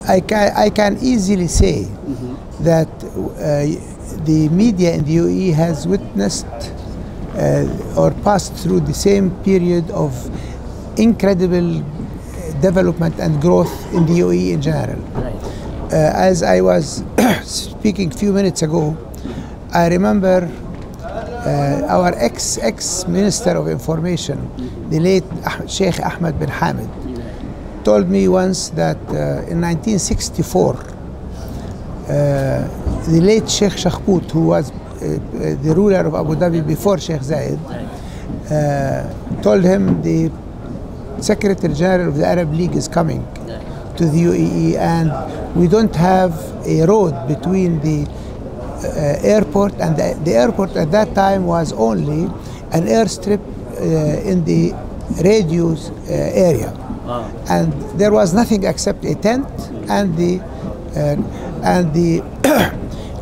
I can easily say that the media in the UAE has witnessed or passed through the same period of incredible development and growth in the UAE in general. Right. As I was speaking a few minutes ago, I remember our ex-Minister of Information, the late Sheikh Ahmed bin Hamid, told me once that in 1964, the late Sheikh Shakhbout, who was the ruler of Abu Dhabi before Sheikh Zayed, told him the Secretary General of the Arab League is coming to the UAE and we don't have a road between the airport, and the airport at that time was only an airstrip in the radius area. Wow. And there was nothing except a tent and the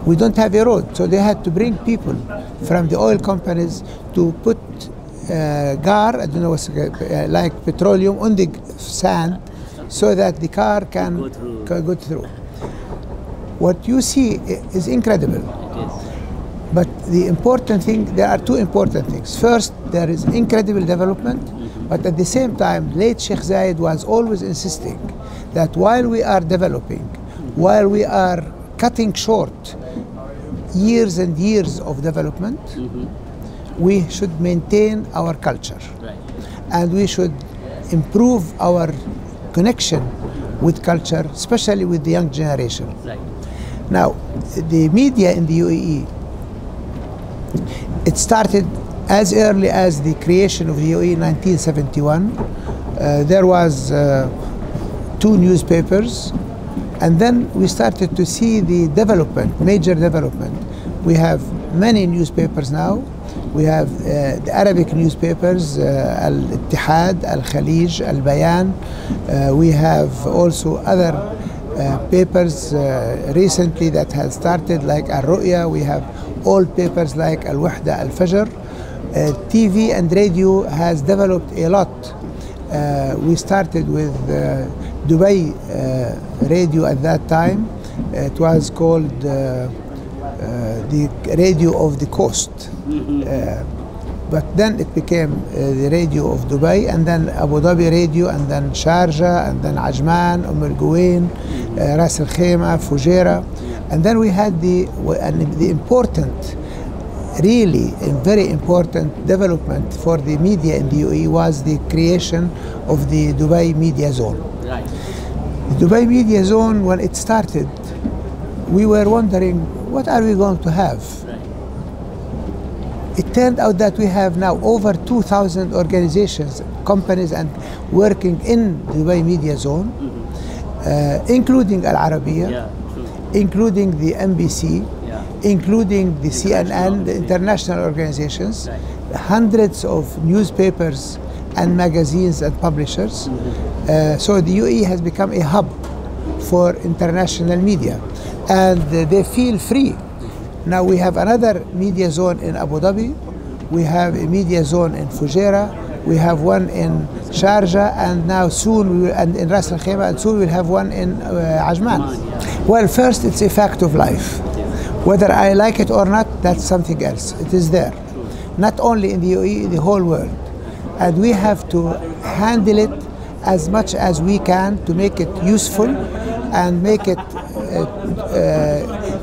we don't have a road, so they had to bring people from the oil companies to put gar, I don't know what's like petroleum on the sand so that the car can go through. What you see is incredible. It is. But the important thing, there are two important things. First, there is incredible development, but at the same time, late Sheikh Zayed was always insisting that while we are developing, while we are cutting short years and years of development, we should maintain our culture. Right. And we should improve our connection with culture, especially with the young generation. Right. Now, the media in the UAE, it started as early as the creation of the UAE in 1971. There was 2 newspapers, and then we started to see the development, major development. We have many newspapers now. We have the Arabic newspapers, al-Ittihad, al-Khalij, al-Bayan. We have also other papers recently that has started, like al-Ru'ya. We have old papers like al-Wahda, al-Fajr. TV and radio has developed a lot. We started with Dubai radio at that time. It was called the radio of the coast. But then it became the radio of Dubai, and then Abu Dhabi radio, and then Sharjah, and then Ajman, Al Quwain, Ras Al Khaimah, Fujairah. And then we had the important, really a very important development for the media in the UAE was the creation of the Dubai Media Zone. Right. The Dubai Media Zone, when it started, we were wondering, what are we going to have? Right. It turned out that we have now over 2,000 organizations, companies, and working in the Dubai Media Zone, including al-Arabiya, including the MBC, including the CNN, the international organizations, hundreds of newspapers and magazines and publishers. So the UAE has become a hub for international media, and they feel free. Now we have another media zone in Abu Dhabi, we have a media zone in Fujairah, we have one in Sharjah, and now soon and in Ras Al Khaimah, and soon we'll have one in Ajman. Well, first, it's a fact of life. Whether I like it or not, that's something else. It is there, not only in the UAE, the whole world, and we have to handle it as much as we can to make it useful and make it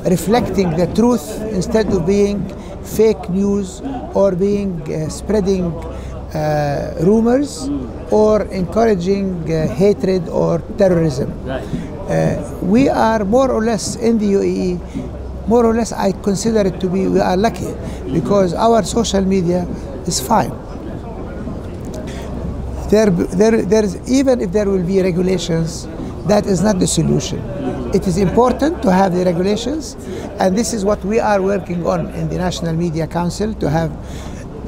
reflecting the truth instead of being fake news or being spreading rumors or encouraging hatred or terrorism. We are more or less in the UAE, more or less I consider it to be, we are lucky because our social media is fine. Even if there will be regulations, that is not the solution. It is important to have the regulations, and this is what we are working on in the National Media Council, to have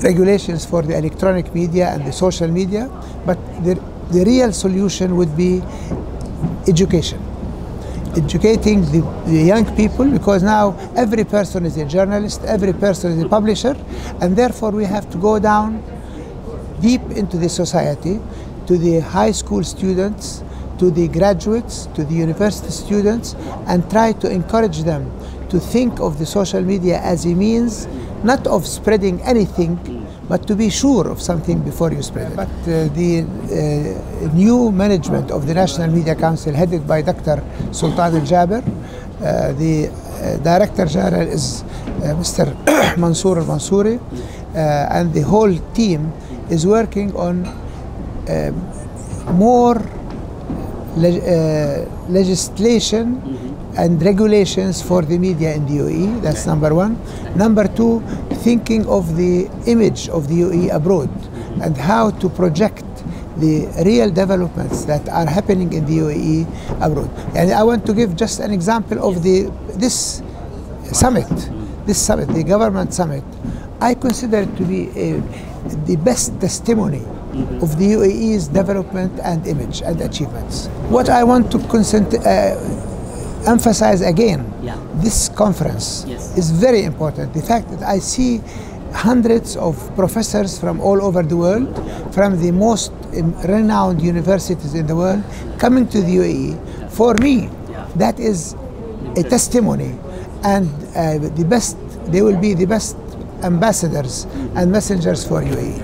regulations for the electronic media and the social media. But the real solution would be education. Educating the young people, because now every person is a journalist, every person is a publisher, and therefore we have to go down deep into the society, to the high school students, to the graduates, to the university students, and try to encourage them to think of the social media as a means not of spreading anything, but to be sure of something before you spread it. But the new management of the National Media Council, headed by Dr. Sultan al-Jaber, the Director General is Mr. Mansour al-Mansouri, and the whole team is working on more legislation and regulations for the media in the UAE. That's number one. Number two, thinking of the image of the UAE abroad and how to project the real developments that are happening in the UAE abroad. And I want to give just an example of this summit, the government summit. I consider it to be the best testimony of the UAE's development and image and achievements. What I want to emphasize again, this conference is very important. The fact that I see hundreds of professors from all over the world, from the most renowned universities in the world, coming to the UAE, for me, that is a testimony, and they will be the best ambassadors and messengers for UAE.